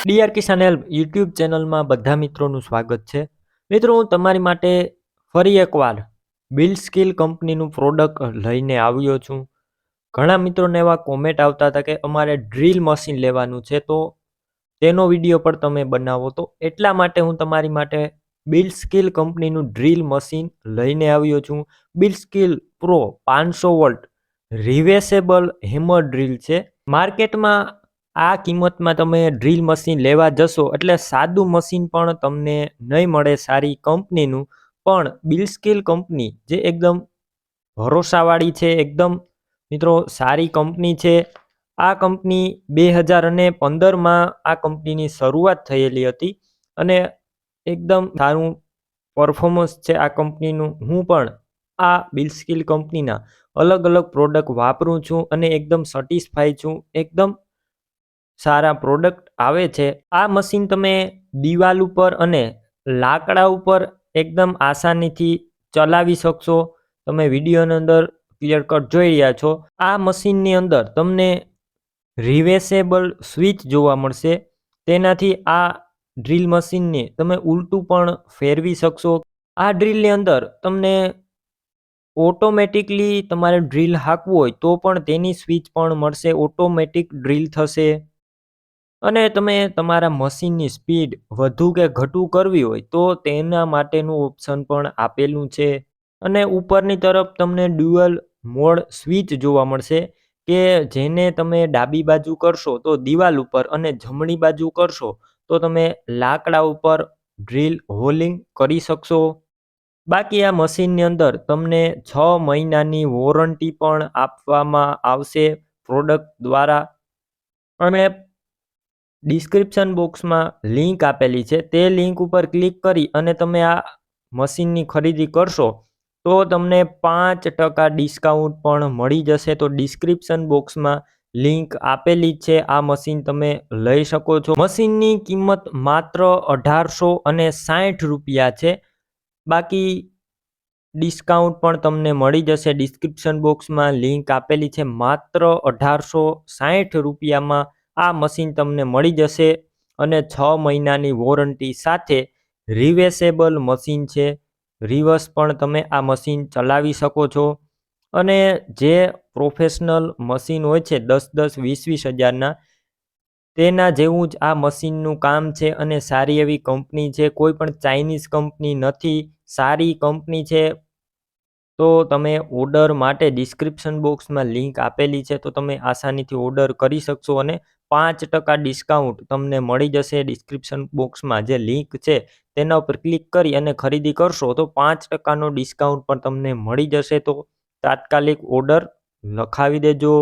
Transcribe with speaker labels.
Speaker 1: DR કિસાન help YouTube ચેનલમાં બધા મિત્રોનું સ્વાગત છે. મિત્રો, હું તમારી માટે ફરી એકવાર બિલ્ડસ્કિલ કંપનીનું પ્રોડક્ટ લઈને આવ્યો છું. ઘણા મિત્રોને એવા કોમેન્ટ આવતા હતા કે અમારે ડ્રીલ મશીન લેવાનું છે, તો તેનો વિડીયો પણ તમે બનાવો. તો એટલા માટે હું તમારી માટે બિલ્ડસ્કિલ કંપનીનું ડ્રીલ મશીન લઈને આવ્યો છું. બિલ્ડસ્કિલ પ્રો 500 વોલ્ટ રિવેસેબલ હેમર ડ્રીલ છે. માર્કેટમાં આ કિંમતમાં તમે ડ્રીલ મશીન લેવા જશો એટલે સાદું મશીન પણ તમને નહીં મળે સારી કંપનીનું. પણ બિલ્ડસ્કિલ કંપની જે એકદમ ભરોસાવાળી છે, એકદમ મિત્રો સારી કંપની છે. આ કંપની 2015માં આ કંપનીની શરૂઆત થયેલી હતી અને એકદમ સારું પરફોર્મન્સ છે આ કંપનીનું. હું પણ આ બિલ્ડસ્કિલ કંપનીના અલગ અલગ પ્રોડક્ટ વાપરું છું અને એકદમ સેટિસ્ફાઈ છું. એકદમ સારા પ્રોડક્ટ આવે છે. આ મશીન તમે દિવાલ ઉપર અને લાકડા ઉપર એકદમ આસાનીથી ચલાવી શકશો. તમે વિડીયોની અંદર ક્લિયર કટ જોઈ રહ્યા છો. આ મશીનની અંદર તમને રિવેસેબલ સ્વિચ જોવા મળશે. તેનાથી આ ડ્રીલ મશીનને તમે ઉલટું પણ ફેરવી શકશો. આ ડ્રીલની અંદર તમને ઓટોમેટિકલી તમારે ડ્રીલ હાંકવું હોય તો પણ તેની સ્વિચ પણ મળશે. ઓટોમેટિક ડ્રીલ થશે. અને તમે તમારા મશીનની સ્પીડ વધુ કે ઘટું કરવી હોય તો તેના માટેનું ઓપ્શન પણ આપેલું છે. અને ઉપરની તરફ તમને ડ્યુઅલ મોડ સ્વિચ જોવા મળશે કે જેને તમે ડાબી બાજુ કરશો તો દિવાલ ઉપર અને જમણી બાજુ કરશો તો તમે લાકડા ઉપર ડ્રીલ હોલિંગ કરી શકશો. બાકી આ મશીનની અંદર તમને 6 મહિનાની વોરંટી પણ આપવામાં આવશે પ્રોડક્ટ દ્વારા. અને ડિસ્ક્રિપ્શન બોક્સમાં લિંક આપેલી છે, તે લિંક ઉપર ક્લિક કરી અને તમે આ મશીનની ખરીદી કરશો તો તમને 5% ડિસ્કાઉન્ટ પણ મળી જશે. તો ડિસ્ક્રિપ્શન બોક્સમાં લિંક આપેલી છે. આ મશીન તમે લઈ શકો છો. મશીનની કિંમત માત્ર 1860 રૂપિયા છે. બાકી ડિસ્કાઉન્ટ પણ તમને મળી જશે. ડિસ્ક્રિપ્શન બોક્સમાં લિંક આપેલી છે. માત્ર 1860 રૂપિયામાં આ મશીન તમને મળી જશે અને 6 મહિનાની વોરંટી સાથે રિવેસેબલ મશીન છે. રિવર્સ પણ તમે આ મશીન ચલાવી શકો છો. અને જે પ્રોફેશનલ મશીન હોય છે 10-20 હજારના, તેના જેવું જ આ મશીનનું કામ છે અને સારી એવી કંપની છે. કોઈ પણ ચાઇનીઝ કંપની નથી, સારી કંપની છે. તો તમે ઓર્ડર માટે ડિસ્ક્રિપ્શન બોક્સમાં લિંક આપેલી છે, તો તમે આસાનીથી ઓર્ડર કરી શકશો અને 5% ડિસ્કાઉન્ટ તમને મળી જશે. ડિસ્ક્રિપ્શન બોક્સમાં જે લિંક છે તેના ઉપર ક્લિક કરી અને ખરીદી કરશો તો 5%નો ડિસ્કાઉન્ટ પણ તમને મળી જશે. તો તાત્કાલિક ઓર્ડર લખાવી દેજો.